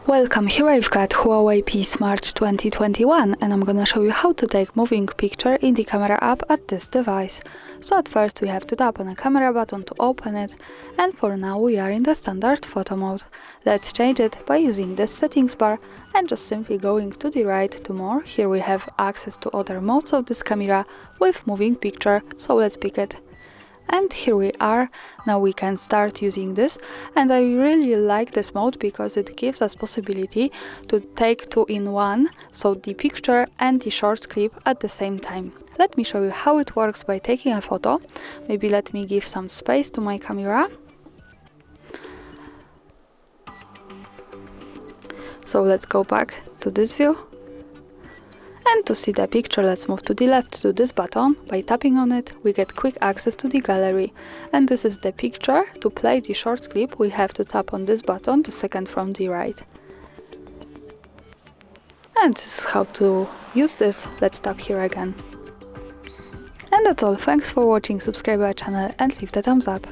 Welcome, here I've got Huawei P Smart 2021 and I'm gonna show you how to take moving picture in the camera app at this device. So at first we have to tap on the camera button to open it, and for now we are in the standard photo mode. Let's change it by using this settings bar and just simply going to the right to more. Here we have access to other modes of this camera with moving picture, so let's pick it. And here we are, now we can start using this, and I really like this mode because it gives us possibility to take two in one, so the picture and the short clip at the same time. Let me show you how it works by taking a photo. Maybe let me give some space to my camera. So let's go back to this view. And to see the picture, let's move to the left to this button. By tapping on it, we get quick access to the gallery. And this is the picture. To play the short clip, we have to tap on this button, the second from the right. And this is how to use this. Let's tap here again. And that's all. Thanks for watching, subscribe our channel and leave the thumbs up.